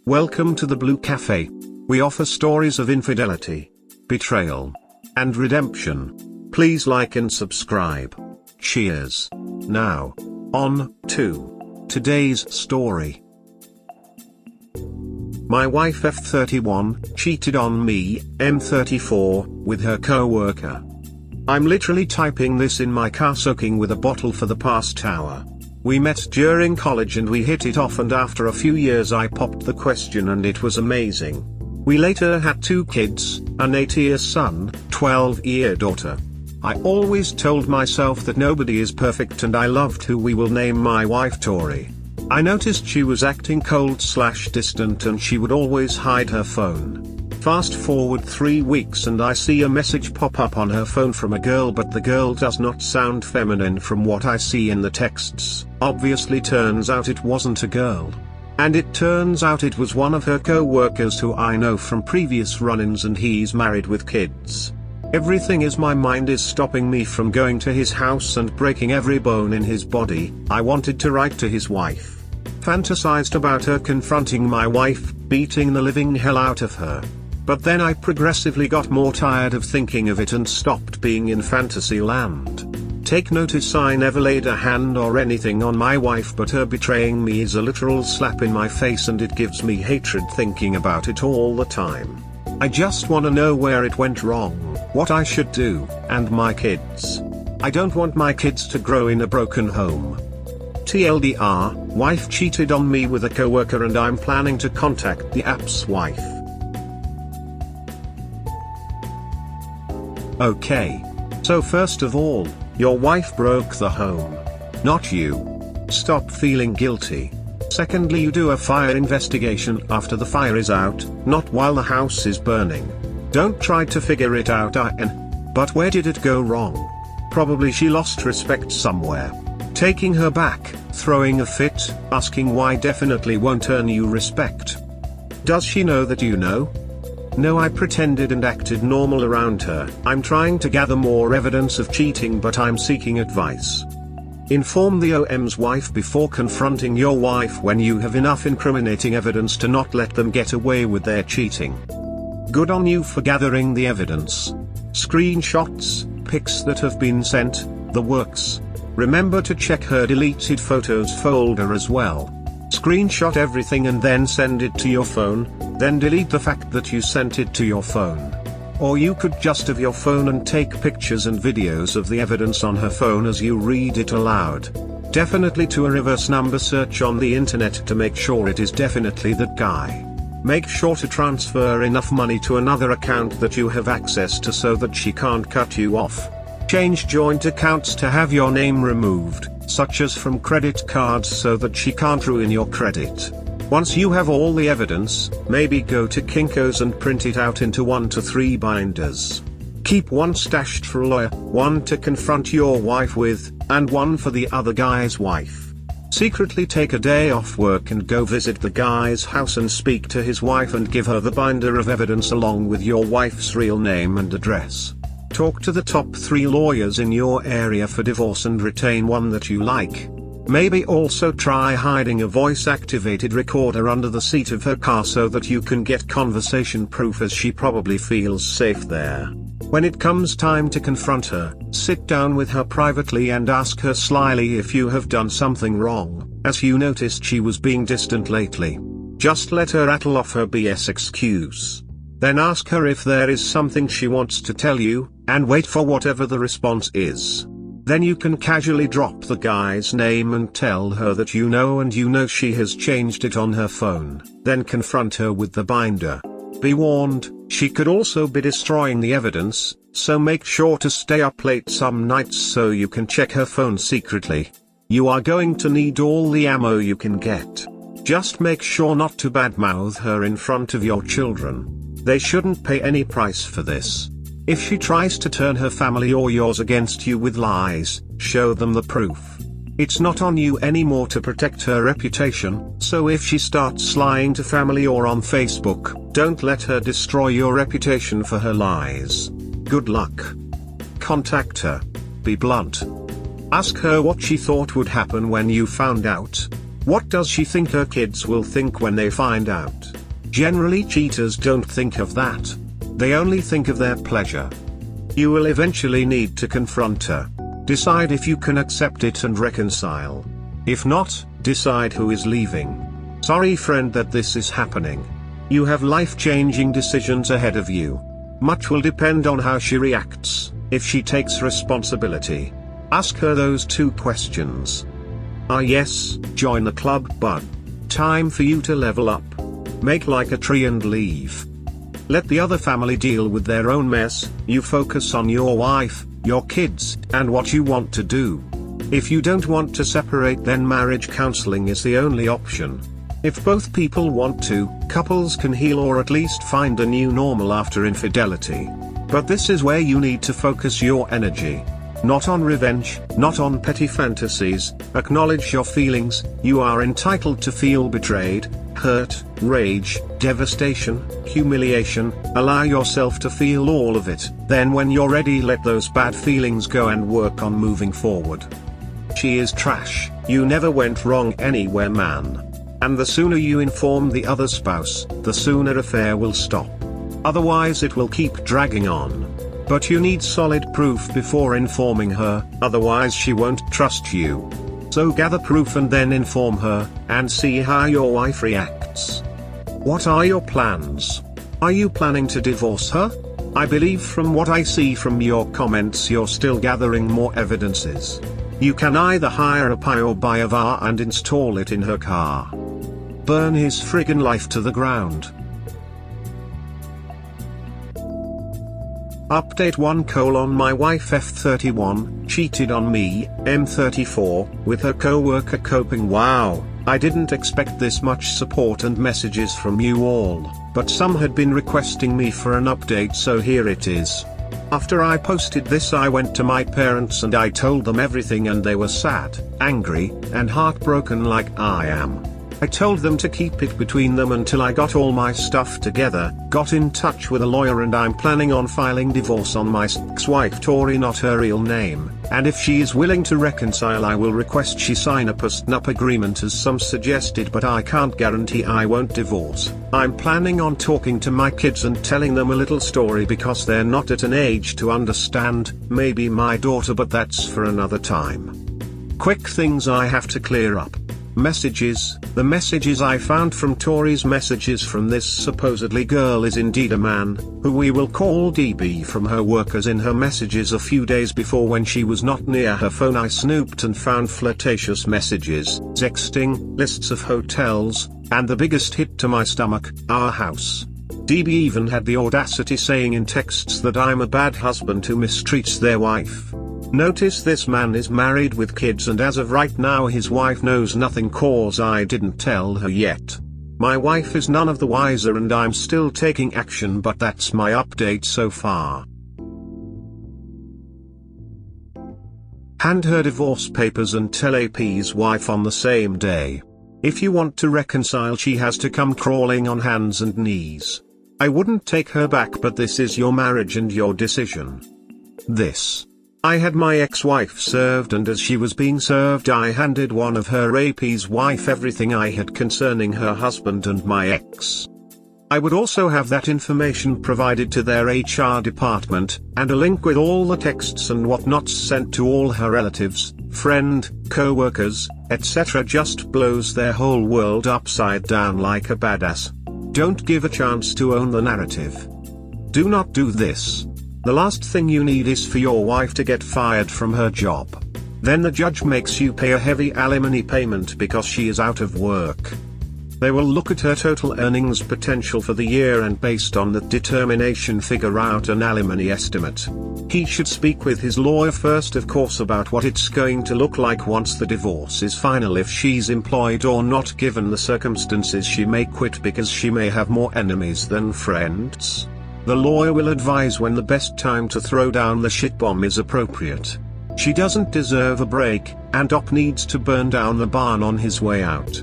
Welcome to the Blue Cafe. We offer stories of infidelity, betrayal, and redemption. Please like and subscribe. Cheers. Now, on to today's story. My wife F31 cheated on me, M34, with her co-worker. I'm literally typing this in my car soaking with a bottle for the past hour. We met during college and we hit it off, and after a few years I popped the question and it was amazing. We later had 2 kids, an 8-year son, 12-year daughter. I always told myself that nobody is perfect and I loved who we will name my wife Tori. I noticed she was acting cold/distant and she would always hide her phone. Fast forward 3 weeks and I see a message pop up on her phone from a girl, but the girl does not sound feminine from what I see in the texts. Obviously turns out it wasn't a girl. And it turns out it was one of her co-workers who I know from previous run-ins, and he's married with kids. Everything is my mind is stopping me from going to his house and breaking every bone in his body. I wanted to write to his wife. Fantasized about her confronting my wife, beating the living hell out of her. But then I progressively got more tired of thinking of it and stopped being in fantasy land. Take notice, I never laid a hand or anything on my wife, but her betraying me is a literal slap in my face and it gives me hatred thinking about it all the time. I just wanna know where it went wrong, what I should do, and my kids. I don't want my kids to grow in a broken home. TLDR, wife cheated on me with a coworker and I'm planning to contact the app's wife. Okay. So first of all, your wife broke the home. Not you. Stop feeling guilty. Secondly, you do a fire investigation after the fire is out, not while the house is burning. Don't try to figure it out. But where did it go wrong? Probably she lost respect somewhere. Taking her back, throwing a fit, asking why definitely won't earn you respect. Does she know that you know? No, I pretended and acted normal around her. I'm trying to gather more evidence of cheating, but I'm seeking advice. Inform the OM's wife before confronting your wife when you have enough incriminating evidence to not let them get away with their cheating. Good on you for gathering the evidence. Screenshots, pics that have been sent, the works. Remember to check her deleted photos folder as well. Screenshot everything and then send it to your phone, then delete the fact that you sent it to your phone. Or you could just have your phone and take pictures and videos of the evidence on her phone as you read it aloud. Definitely do a reverse number search on the internet to make sure it is definitely that guy. Make sure to transfer enough money to another account that you have access to so that she can't cut you off. Change joint accounts to have your name removed, such as from credit cards, so that she can't ruin your credit. Once you have all the evidence, maybe go to Kinko's and print it out into 1 to 3 binders. Keep one stashed for a lawyer, one to confront your wife with, and one for the other guy's wife. Secretly take a day off work and go visit the guy's house and speak to his wife and give her the binder of evidence along with your wife's real name and address. Talk to the top 3 lawyers in your area for divorce and retain one that you like. Maybe also try hiding a voice-activated recorder under the seat of her car so that you can get conversation proof, as she probably feels safe there. When it comes time to confront her, sit down with her privately and ask her slyly if you have done something wrong, as you noticed she was being distant lately. Just let her rattle off her BS excuse. Then ask her if there is something she wants to tell you, and wait for whatever the response is. Then you can casually drop the guy's name and tell her that you know, and you know she has changed it on her phone. Then confront her with the binder. Be warned, she could also be destroying the evidence, so make sure to stay up late some nights so you can check her phone secretly. You are going to need all the ammo you can get. Just make sure not to badmouth her in front of your children. They shouldn't pay any price for this. If she tries to turn her family or yours against you with lies, show them the proof. It's not on you anymore to protect her reputation, so if she starts lying to family or on Facebook, don't let her destroy your reputation for her lies. Good luck. Contact her. Be blunt. Ask her what she thought would happen when you found out. What does she think her kids will think when they find out? Generally, cheaters don't think of that. They only think of their pleasure. You will eventually need to confront her. Decide if you can accept it and reconcile. If not, decide who is leaving. Sorry friend that this is happening. You have life-changing decisions ahead of you. Much will depend on how she reacts. If she takes responsibility, ask her those 2 questions. Yes, join the club, but time for you to level up. Make like a tree and leave. Let the other family deal with their own mess. You focus on your wife, your kids, and what you want to do. If you don't want to separate, then marriage counseling is the only option. If both people want to, couples can heal or at least find a new normal after infidelity. But this is where you need to focus your energy. Not on revenge, not on petty fantasies. Acknowledge your feelings. You are entitled to feel betrayed, hurt, rage, devastation, humiliation. Allow yourself to feel all of it. Then when you're ready, let those bad feelings go and work on moving forward. She is trash. You never went wrong anywhere, man. And the sooner you inform the other spouse, the sooner affair will stop. Otherwise it will keep dragging on. But you need solid proof before informing her, otherwise she won't trust you. So gather proof and then inform her, and see how your wife reacts. What are your plans? Are you planning to divorce her? I believe from what I see from your comments you're still gathering more evidences. You can either hire a pie or buy a VAR and install it in her car. Burn his friggin' life to the ground. Update 1: My wife F31 cheated on me, M34, with her co-worker coping. Wow, I didn't expect this much support and messages from you all, but some had been requesting me for an update, so here it is. After I posted this, I went to my parents and I told them everything, and they were sad, angry, and heartbroken like I am. I told them to keep it between them until I got all my stuff together, got in touch with a lawyer, and I'm planning on filing divorce on my ex-wife Tori, not her real name, and if she is willing to reconcile I will request she sign a post-nup agreement as some suggested, but I can't guarantee I won't divorce. I'm planning on talking to my kids and telling them a little story because they're not at an age to understand, maybe my daughter, but that's for another time. Quick things I have to clear up. Messages. The messages I found from Tori's messages from this supposedly girl is indeed a man, who we will call DB, from her workers in her messages a few days before. When she was not near her phone, I snooped and found flirtatious messages, sexting, lists of hotels, and the biggest hit to my stomach, our house. DB even had the audacity saying in texts that I'm a bad husband who mistreats their wife. Notice this man is married with kids, and as of right now his wife knows nothing cause I didn't tell her yet. My wife is none of the wiser and I'm still taking action, but that's my update so far. Hand her divorce papers and tell AP's wife on the same day. If you want to reconcile, she has to come crawling on hands and knees. I wouldn't take her back, but this is your marriage and your decision. I had my ex-wife served, and as she was being served I handed one of her AP's wife everything I had concerning her husband and my ex. I would also have that information provided to their HR department, and a link with all the texts and whatnots sent to all her relatives, friend, co-workers, etc. Just blows their whole world upside down like a badass. Don't give a chance to own the narrative. Do not do this. The last thing you need is for your wife to get fired from her job. Then the judge makes you pay a heavy alimony payment because she is out of work. They will look at her total earnings potential for the year and based on that determination figure out an alimony estimate. He should speak with his lawyer first, of course, about what it's going to look like once the divorce is final. If she's employed or not, given the circumstances, she may quit because she may have more enemies than friends. The lawyer will advise when the best time to throw down the shit bomb is appropriate. She doesn't deserve a break, and Op needs to burn down the barn on his way out.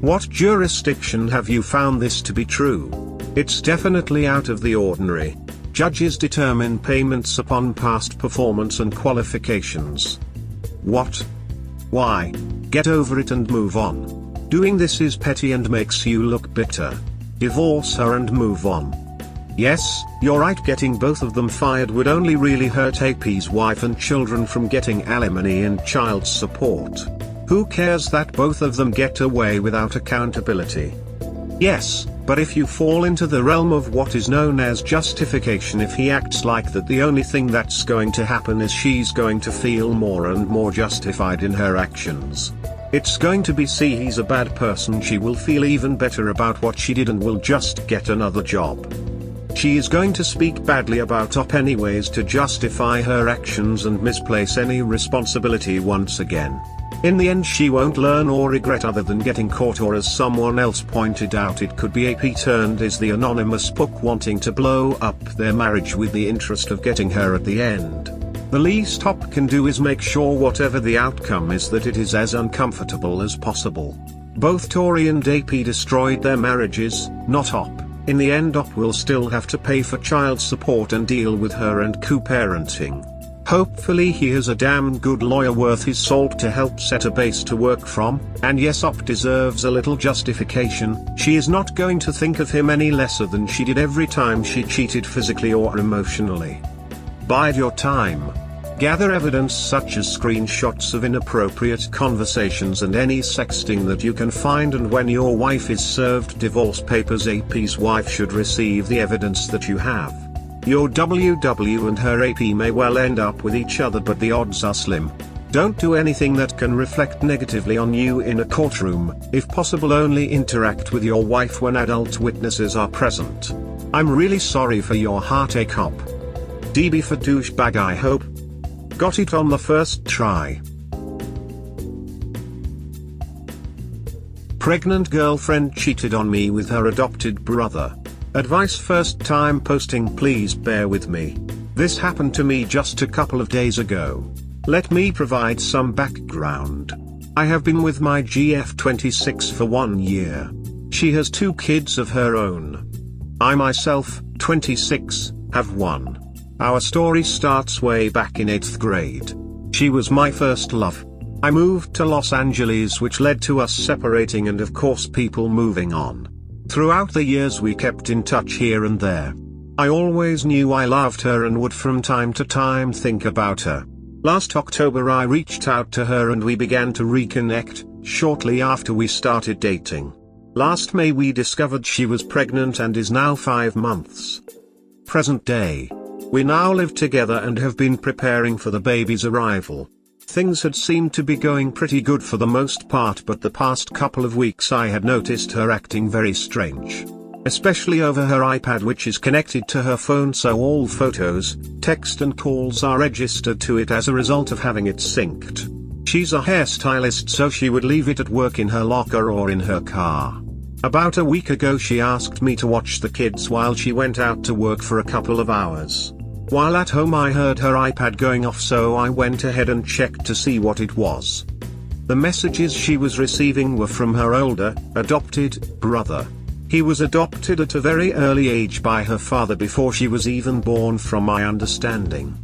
What jurisdiction have you found this to be true? It's definitely out of the ordinary. Judges determine payments upon past performance and qualifications. What? Why? Get over it and move on. Doing this is petty and makes you look bitter. Divorce her and move on. Yes, you're right, getting both of them fired would only really hurt AP's wife and children from getting alimony and child support. Who cares that both of them get away without accountability? Yes, but if you fall into the realm of what is known as justification, if he acts like that, the only thing that's going to happen is she's going to feel more and more justified in her actions. It's going to be see he's a bad person, she will feel even better about what she did and will just get another job. She is going to speak badly about Op anyways to justify her actions and misplace any responsibility once again. In the end she won't learn or regret other than getting caught, or as someone else pointed out, it could be AP turned is the anonymous book wanting to blow up their marriage with the interest of getting her at the end. The least Op can do is make sure whatever the outcome is that it is as uncomfortable as possible. Both Tori and AP destroyed their marriages, not Op. In the end Op will still have to pay for child support and deal with her and co-parenting. Hopefully he has a damn good lawyer worth his salt to help set a base to work from, and yes, Op deserves a little justification. She is not going to think of him any lesser than she did every time she cheated physically or emotionally. Bide your time. Gather evidence such as screenshots of inappropriate conversations and any sexting that you can find, and when your wife is served divorce papers, AP's wife should receive the evidence that you have. Your WW and her AP may well end up with each other, but the odds are slim. Don't do anything that can reflect negatively on you in a courtroom. If possible, only interact with your wife when adult witnesses are present. I'm really sorry for your heartache, Op. DB for douchebag. I hope got it on the first try. Pregnant girlfriend cheated on me with her adopted brother. Advice: first time posting, please bear with me. This happened to me just a couple of days ago. Let me provide some background. I have been with my GF26 for 1 year. She has 2 kids of her own. I myself, 26, have 1. Our story starts way back in 8th grade. She was my first love. I moved to Los Angeles, which led to us separating and of course people moving on. Throughout the years we kept in touch here and there. I always knew I loved her and would from time to time think about her. Last October I reached out to her and we began to reconnect, shortly after we started dating. Last May we discovered she was pregnant and is now 5 months. Present day. We now live together and have been preparing for the baby's arrival. Things had seemed to be going pretty good for the most part, but the past couple of weeks I had noticed her acting very strange. Especially over her iPad, which is connected to her phone, so all photos, text and calls are registered to it as a result of having it synced. She's a hairstylist, so she would leave it at work in her locker or in her car. About a week ago she asked me to watch the kids while she went out to work for a couple of hours. While at home I heard her iPad going off, so I went ahead and checked to see what it was. The messages she was receiving were from her older, adopted, brother. He was adopted at a very early age by her father before she was even born, from my understanding.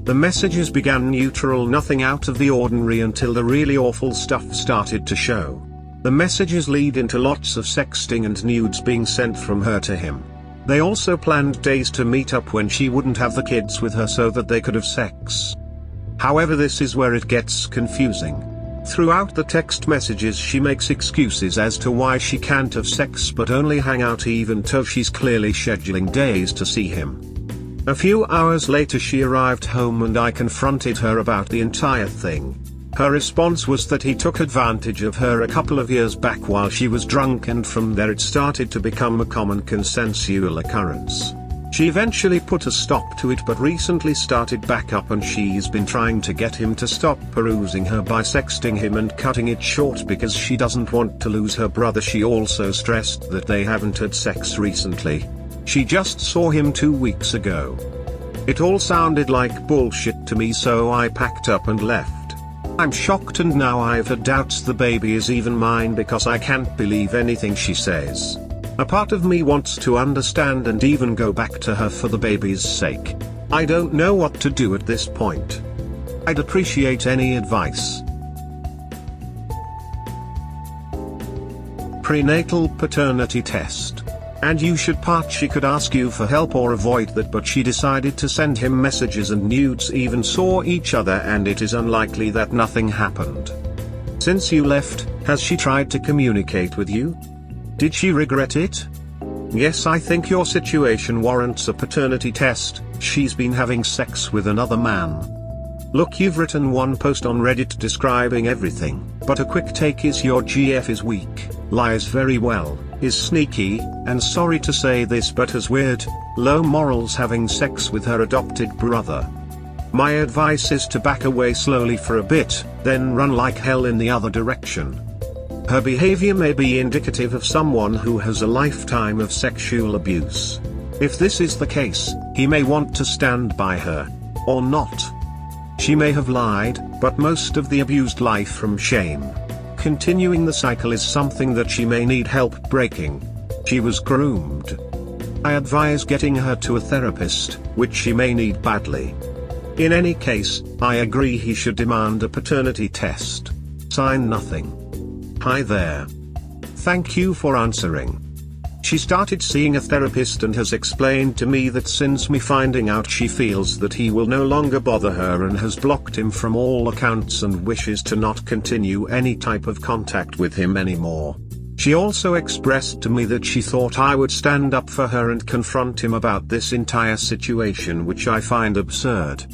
The messages began neutral, nothing out of the ordinary, until the really awful stuff started to show. The messages lead into lots of sexting and nudes being sent from her to him. They also planned days to meet up when she wouldn't have the kids with her so that they could have sex. However, this is where it gets confusing. Throughout the text messages she makes excuses as to why she can't have sex but only hang out, even though she's clearly scheduling days to see him. A few hours later she arrived home and I confronted her about the entire thing. Her response was that he took advantage of her a couple of years back while she was drunk, and from there it started to become a common consensual occurrence. She eventually put a stop to it but recently started back up, and she's been trying to get him to stop perusing her by sexting him and cutting it short because she doesn't want to lose her brother. She also stressed that they haven't had sex recently. She just saw him 2 weeks ago. It all sounded like bullshit to me, so I packed up and left. I'm shocked, and now I've had doubts the baby is even mine because I can't believe anything she says. A part of me wants to understand and even go back to her for the baby's sake. I don't know what to do at this point. I'd appreciate any advice. prenatal paternity test. And you should part. She could ask you for help or avoid that, but she decided to send him messages and nudes, even saw each other, and it is unlikely that nothing happened. Since you left, has she tried to communicate with you? Did she regret it? Yes, I think your situation warrants a paternity test. She's been having sex with another man. Look, you've written one post on Reddit describing everything, but a quick take is your GF is weak, lies very well, is sneaky, and sorry to say this but has weird, low morals, having sex with her adopted brother. My advice is to back away slowly for a bit, then run like hell in the other direction. Her behavior may be indicative of someone who has a lifetime of sexual abuse. If this is the case, he may want to stand by her. Or not. She may have lied, but most of the abused life from shame. Continuing the cycle is something that she may need help breaking. She was groomed. I advise getting her to a therapist, which she may need badly. In any case, I agree he should demand a paternity test. Sign nothing. Hi there. Thank you for answering. She started seeing a therapist and has explained to me that since me finding out, she feels that he will no longer bother her and has blocked him from all accounts and wishes to not continue any type of contact with him anymore. She also expressed to me that she thought I would stand up for her and confront him about this entire situation, which I find absurd.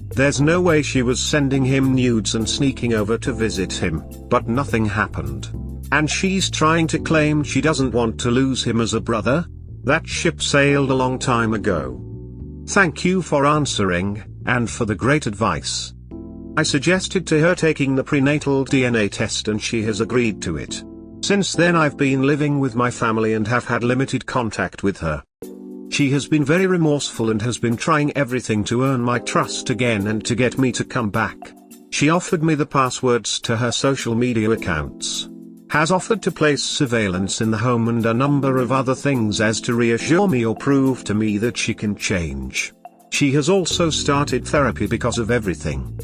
There's no way she was sending him nudes and sneaking over to visit him, but nothing happened. And she's trying to claim she doesn't want to lose him as a brother? That ship sailed a long time ago. Thank you for answering, and for the great advice. I suggested to her taking the prenatal DNA test and she has agreed to it. Since then I've been living with my family and have had limited contact with her. She has been very remorseful and has been trying everything to earn my trust again and to get me to come back. She offered me the passwords to her social media accounts. Has offered to place surveillance in the home and a number of other things as to reassure me or prove to me that she can change. She has also started therapy because of everything.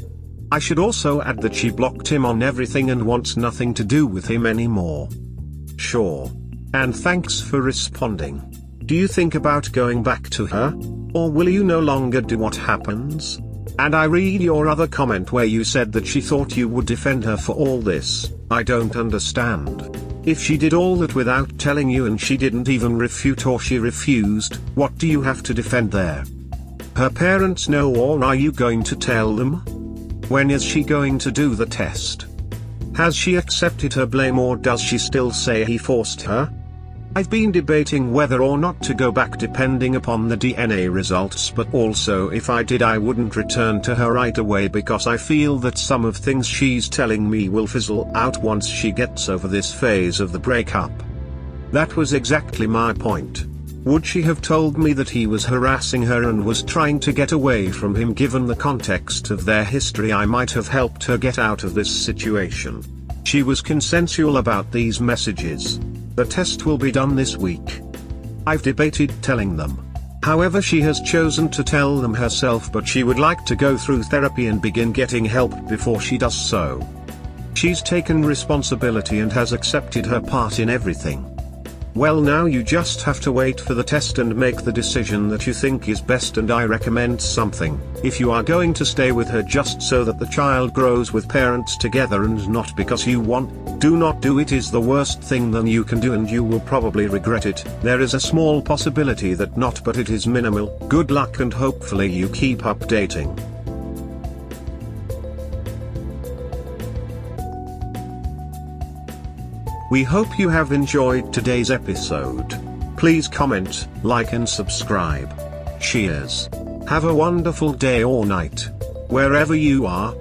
I should also add that she blocked him on everything and wants nothing to do with him anymore. Sure. And thanks for responding. Do you think about going back to her? Or will you no longer do what happens? And I read your other comment where you said that she thought you would defend her for all this. I don't understand. If she did all that without telling you and she didn't even refute or she refused, what do you have to defend there? Her parents know, or are you going to tell them? When is she going to do the test? Has she accepted her blame or does she still say he forced her? I've been debating whether or not to go back depending upon the DNA results, but also if I did I wouldn't return to her right away because I feel that some of things she's telling me will fizzle out once she gets over this phase of the breakup. That was exactly my point. Would she have told me that he was harassing her and was trying to get away from him? Given the context of their history, I might have helped her get out of this situation. She was consensual about these messages. The test will be done this week. I've debated telling them. However, she has chosen to tell them herself, but she would like to go through therapy and begin getting help before she does so. She's taken responsibility and has accepted her part in everything. Well, now you just have to wait for the test and make the decision that you think is best, and I recommend something. If you are going to stay with her just so that the child grows with parents together and not because you want, do not do it. Is the worst thing that you can do and you will probably regret it. There is a small possibility that not, but it is minimal. Good luck and hopefully you keep updating. We hope you have enjoyed today's episode. Please comment, like and subscribe. Cheers. Have a wonderful day or night, wherever you are.